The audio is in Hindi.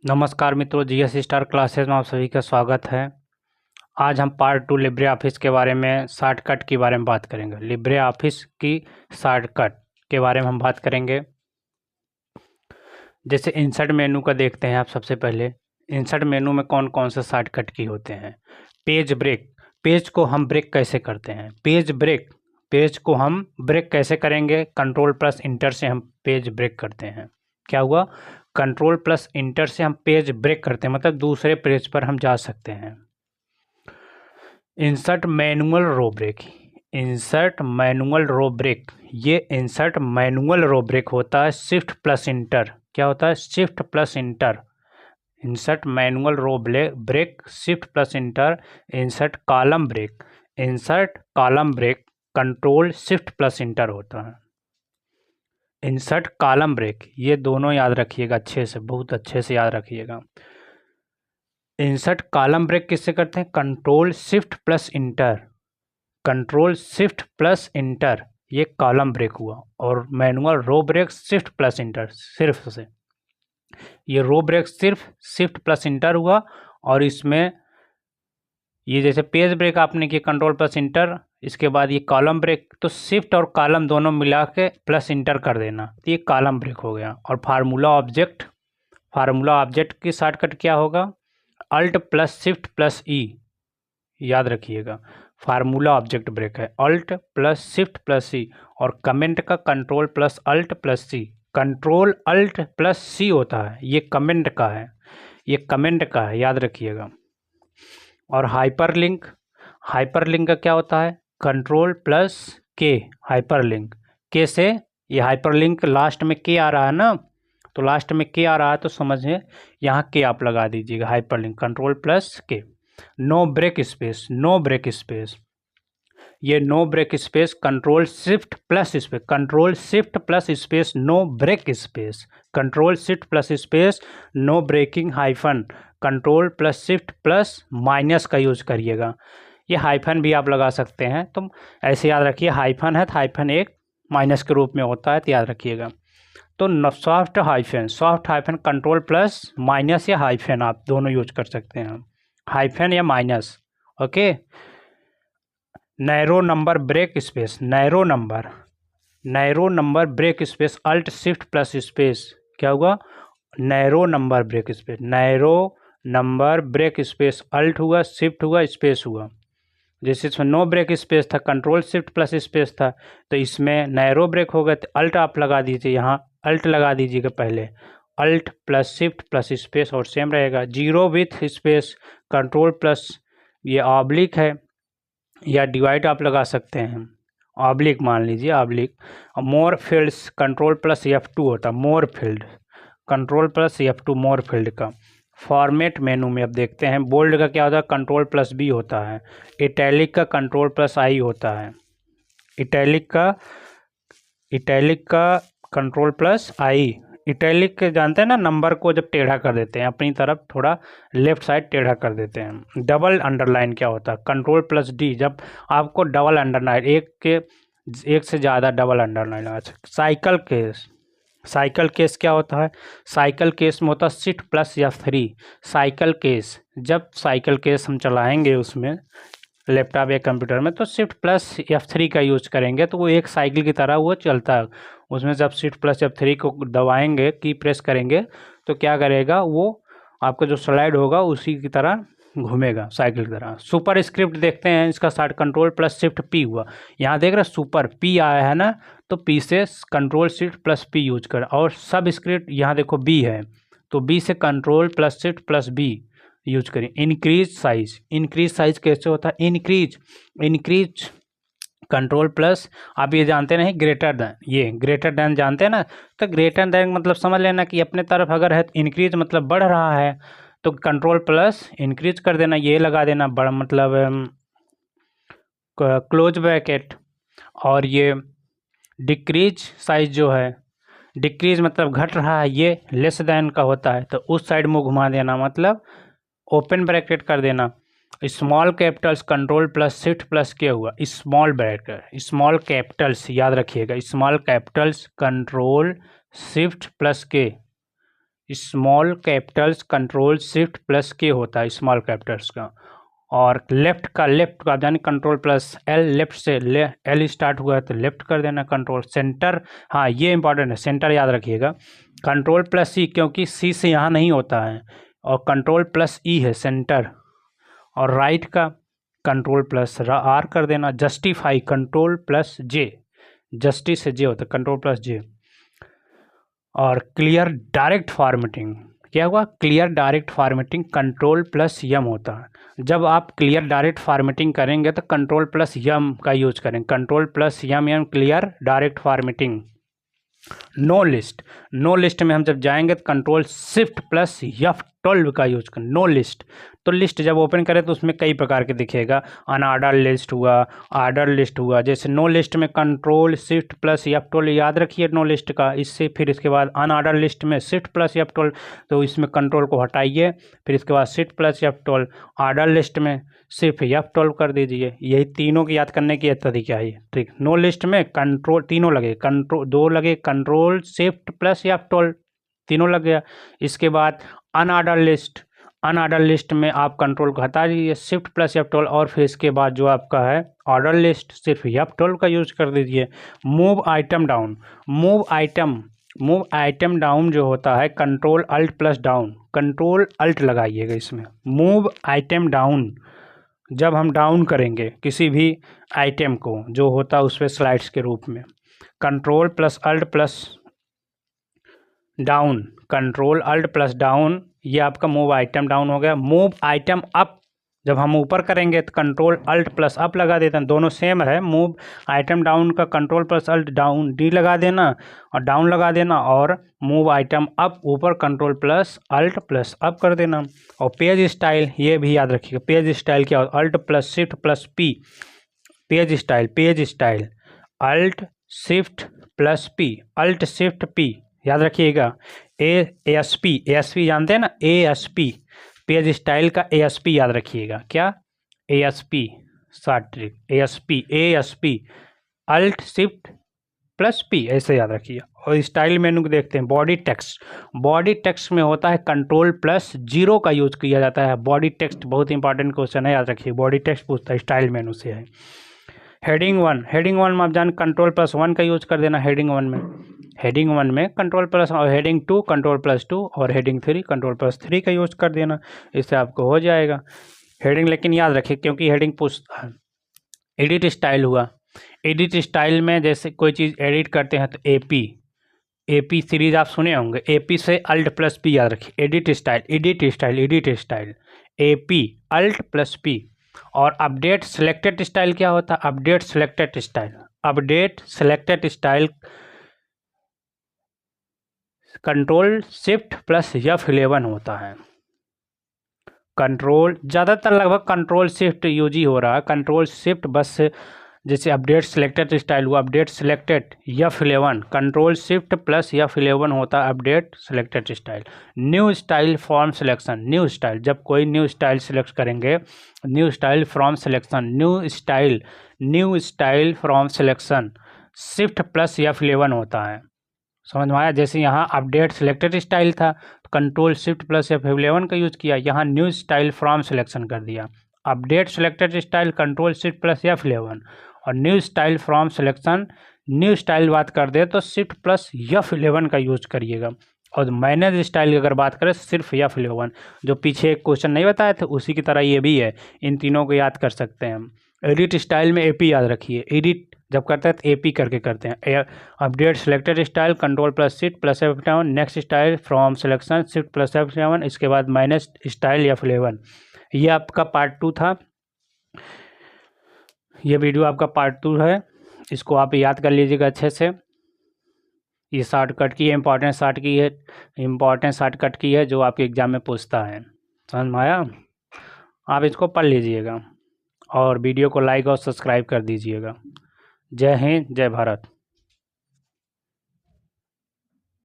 नमस्कार मित्रों, जीएस स्टार क्लासेस में आप सभी का स्वागत है। आज हम पार्ट 2 लिब्रे ऑफिस के बारे में शॉर्टकट के बारे में बात करेंगे। लिब्रे ऑफिस की शॉर्टकट के बारे में हम बात करेंगे। जैसे इंसर्ट मेनू का देखते हैं आप। सबसे पहले इंसर्ट मेनू में कौन कौन से शॉर्टकट की होते हैं। पेज ब्रेक, पेज को हम ब्रेक कैसे करते हैं। पेज को हम ब्रेक कैसे करेंगे। कंट्रोल प्लस इंटर से हम पेज ब्रेक करते हैं। क्या हुआ, कंट्रोल प्लस इंटर से हम पेज ब्रेक करते हैं, मतलब दूसरे पेज पर हम जा सकते हैं। Insert manual row break, insert manual row break, ये इंसर्ट मैनुअल रो ब्रेक होता है शिफ्ट प्लस इंटर। क्या होता है, shift plus enter. Insert manual row break shift plus enter. Insert column break, insert column break control shift plus enter होता है। इंसर्ट कॉलम ब्रेक, ये दोनों याद रखिएगा अच्छे से, बहुत अच्छे से याद रखिएगा। इंसर्ट कॉलम ब्रेक किससे करते हैं, control shift plus inter. Control shift plus inter, ये कॉलम ब्रेक हुआ। और manual row break shift plus inter, सिर्फ से ये रो ब्रेक सिर्फ शिफ्ट प्लस इंटर हुआ। और इसमें ये जैसे पेज ब्रेक आपने किया कंट्रोल प्लस इंटर, इसके बाद ये कॉलम ब्रेक, तो शिफ्ट और कॉलम दोनों मिला के प्लस इंटर कर देना, तो ये कॉलम ब्रेक हो गया। और फार्मूला ऑब्जेक्ट की शॉर्टकट क्या होगा, अल्ट प्लस शिफ्ट प्लस ई, याद रखिएगा। फार्मूला ऑब्जेक्ट ब्रेक है अल्ट प्लस शिफ्ट प्लस ई। और कमेंट का कंट्रोल प्लस अल्ट प्लस सी, कंट्रोल अल्ट प्लस सी होता है, ये कमेंट का है, ये कमेंट का है, याद रखिएगा। और हाइपरलिंक का क्या होता है, कंट्रोल प्लस के हाइपरलिंक। के से ये हाइपरलिंक लास्ट में के आ रहा है ना, तो लास्ट में के आ रहा है तो समझिए यहाँ के आप लगा दीजिएगा, hyperlink control plus K. No break space, ये no break space control shift plus space, control shift plus space no break space, control shift plus space no breaking hyphen, control plus shift plus minus का यूज करिएगा। ये हाइफन भी आप लगा सकते हैं, तो ऐसे याद रखिए, हाइफन है तो हाइफन एक माइनस के रूप में होता है, तो याद रखिएगा। तो soft hyphen control plus minus या हाइफन आप दोनों यूज कर सकते हैं, हाइफन या minus. Okay. Narrow number break space, narrow number break space alt shift plus space, क्या हुआ, narrow number break space alt हुआ, शिफ्ट हुआ, स्पेस हुआ। जैसे इसमें नो ब्रेक स्पेस था, कंट्रोल शिफ्ट प्लस स्पेस था, तो इसमें नैरो ब्रेक हो गया, तो अल्ट आप लगा दीजिए, यहाँ अल्ट लगा दीजिएगा पहले, alt plus shift plus space, और सेम रहेगा। Zero with space control plus, ये ऑब्लिक है या डिवाइड आप लगा सकते हैं, ऑब्लिक मान लीजिए, ऑब्लिक। मोर फील्ड्स कंट्रोल प्लस F2 होता है, मोर फील्ड कंट्रोल प्लस F2, मोर फील्ड का। फॉर्मेट मेनू में अब देखते हैं, बोल्ड का क्या होता है, कंट्रोल प्लस बी होता है। इटैलिक का कंट्रोल प्लस आई होता है, इटैलिक का कंट्रोल प्लस आई। इटैलिक जानते हैं ना, नंबर को जब टेढ़ा कर देते हैं अपनी तरफ, थोड़ा लेफ्ट साइड टेढ़ा कर देते हैं। डबल अंडरलाइन क्या होता है, कंट्रोल प्लस डी, जब आपको डबल अंडरलाइन एक से ज़्यादा डबल अंडरलाइन लगा सकते। साइकिल केस क्या होता है, साइकिल केस में होता है shift plus F3। Cycle case, जब साइकिल केस हम चलाएंगे उसमें लैपटॉप या कंप्यूटर में, तो शिफ्ट प्लस F3 का यूज करेंगे, तो वो एक साइकिल की तरह वो चलता है। उसमें जब शिफ्ट प्लस F3 को दबाएंगे, की प्रेस करेंगे, तो क्या करेगा, वो आपका जो स्लाइड होगा उसी की तरह घूमेगा, साइकिल की तरह। सुपर स्क्रिप्ट देखते हैं, इसका start control plus shift P हुआ, यहाँ देख रहे सुपर पी आया है ना, तो पी से control shift plus P use कर। और सब स्क्रिप्ट यहाँ देखो बी है, तो बी से control plus shift plus B use करें। इंक्रीज साइज कैसे होता है, इंक्रीज कंट्रोल प्लस, आप ये जानते नहीं ग्रेटर देन, ये ग्रेटर देन जानते हैं ना, तो ग्रेटर देन मतलब समझ लेना कि अपने तरफ अगर है, इंक्रीज मतलब बढ़ रहा है, तो कंट्रोल प्लस इंक्रीज कर देना, ये लगा देना, बड़ा मतलब क्लोज ब्रैकेट। और ये डिक्रीज साइज जो है, डिक्रीज मतलब घट रहा है, ये लेस देन का होता है, तो उस साइड में घुमा देना, मतलब ओपन ब्रैकेट कर देना। Small capitals control plus shift plus क्या हुआ, स्मॉल ब्रैकेट, स्मॉल कैपिटल्स याद रखिएगा, small capitals control shift plus K, small capitals control shift plus K होता है स्मॉल कैपिटल्स का। और लेफ्ट का आप जाने कंट्रोल प्लस एल, लेफ्ट से एल स्टार्ट हुआ है तो लेफ्ट कर देना कंट्रोल। सेंटर, हाँ ये इंपॉर्टेंट है, सेंटर याद रखिएगा। कंट्रोल प्लस सी, क्योंकि सी से यहाँ नहीं होता है, और कंट्रोल प्लस ई है सेंटर। और राइट का कंट्रोल प्लस आर कर देना। जस्टिफाई कंट्रोल प्लस जे, जस्टिस से जे होता है, कंट्रोल प्लस जे। और क्लियर डायरेक्ट फॉर्मेटिंग, क्या हुआ, clear direct formatting control plus M होता है। जब आप क्लियर डायरेक्ट फॉर्मेटिंग करेंगे तो कंट्रोल प्लस यम का यूज करें, control plus M clear direct formatting. No list, no list में हम जब जाएंगे तो कंट्रोल शिफ्ट प्लस F12 का यूज करें। नो लिस्ट, तो लिस्ट जब ओपन करें तो उसमें कई प्रकार के दिखेगा, अनऑर्डर लिस्ट हुआ, ऑर्डर लिस्ट हुआ। जैसे नो लिस्ट में कंट्रोल शिफ्ट प्लस F12 याद रखिए नो लिस्ट का। इससे फिर इसके बाद अनऑर्डर लिस्ट में शिफ्ट प्लस F12, तो इसमें कंट्रोल को हटाइए, फिर इसके बाद shift plus F12। Order list में सिर्फ F12 कर दीजिए। यही तीनों की याद करने की तरीका है, ठीक। नो लिस्ट में कंट्रोल तीनों लगे, कंट्रोल दो लगे, कंट्रोल शिफ्ट प्लस F12 तीनों लग गया। इसके बाद अनऑर्डर लिस्ट, अनऑर्डर लिस्ट में आप कंट्रोल को हटा दीजिए, शिफ्ट प्लस F12, और फिर इसके बाद जो आपका है ऑर्डर लिस्ट सिर्फ F12 का यूज कर दीजिए। Move item down, move item down जो होता है control alt plus down, control alt लगाइएगा इसमें। मूव आइटम डाउन, जब हम डाउन करेंगे किसी भी आइटम को जो होता है उस पर स्लाइड्स के रूप में, control plus alt plus down, control alt plus down, ये आपका मूव आइटम डाउन हो गया। मूव आइटम अप, जब हम ऊपर करेंगे तो कंट्रोल अल्ट प्लस अप लगा देते हैं, दोनों सेम है। मूव आइटम डाउन का control plus alt down D लगा देना और डाउन लगा देना, और मूव आइटम अप ऊपर control plus alt plus up कर देना। और पेज स्टाइल ये भी याद रखिएगा, पेज स्टाइल क्या होता है, alt plus shift plus P, page style alt shift plus P, alt shift P याद रखिएगा। एस पी जानते हैं ना, ASP, पेज स्टाइल का ASP याद रखिएगा। क्या, ASP short trick, ASP alt shift plus P, ऐसे याद रखिए। और स्टाइल मेनू को देखते हैं। बॉडी टेक्स्ट में होता है कंट्रोल प्लस 0 का यूज किया जाता है। बॉडी टेक्स्ट बहुत इंपॉर्टेंट क्वेश्चन है, याद रखिए। बॉडी टेक्स्ट पूछता है, स्टाइल मेनू से है। हेडिंग वन में आप जान कंट्रोल प्लस 1 का यूज कर देना। हेडिंग वन में कंट्रोल प्लस, और हेडिंग 2 कंट्रोल प्लस 2, और हेडिंग 3 कंट्रोल प्लस 3 का यूज कर देना, इससे आपको हो जाएगा हेडिंग। लेकिन याद रखिए क्योंकि हेडिंग पूछता है। एडिट स्टाइल हुआ, एडिट स्टाइल में जैसे कोई चीज़ एडिट करते हैं तो AP सीरीज आप सुने होंगे, AP से अल्ट प्लस पी याद रखिए। Edit style AP alt plus P. और अपडेट सिलेक्टेड स्टाइल क्या होता है, update selected style control shift plus F11 होता है। कंट्रोल ज़्यादातर लगभग कंट्रोल शिफ्ट यूज ही हो रहा है, कंट्रोल शिफ्ट बस। जैसे अपडेट सिलेक्टेड स्टाइल हुआ, update selected F11, control shift plus F11 होता है update selected style. New style from selection, new style जब कोई न्यू स्टाइल सिलेक्ट करेंगे, new style from selection, new style from selection shift plus F11 होता है। समझ में आया। जैसे यहाँ अपडेट सिलेक्टेड स्टाइल था तो कंट्रोल शिफ्ट प्लस F11 का यूज़ किया, यहाँ न्यू स्टाइल फ्रॉम सिलेक्शन कर दिया। Update selected style control shift plus F11, और new style from selection, new style बात कर दे तो शिफ्ट प्लस F11 का यूज करिएगा। और मैनेज स्टाइल की अगर बात करें सिर्फ F11, जो पीछे एक क्वेश्चन नहीं बताया था उसी की तरह ये भी है, इन तीनों को याद कर सकते हैं हम। एडिट स्टाइल में AP याद रखिए, एडिट जब करते हैं तो AP करके करते हैं। Update selected style control plus shift plus F11, next style from selection shift plus F11, इसके बाद मैनेज स्टाइल F11। ये आपका पार्ट 2 था, ये वीडियो आपका पार्ट 2 है, इसको आप याद कर लीजिएगा अच्छे से। ये शॉर्टकट की है, इम्पॉर्टेंट शॉर्टकट की है जो आपके एग्जाम में पूछता है। समझ में आया। आप इसको पढ़ लीजिएगा और वीडियो को लाइक और सब्सक्राइब कर दीजिएगा। जय हिंद, जय भारत।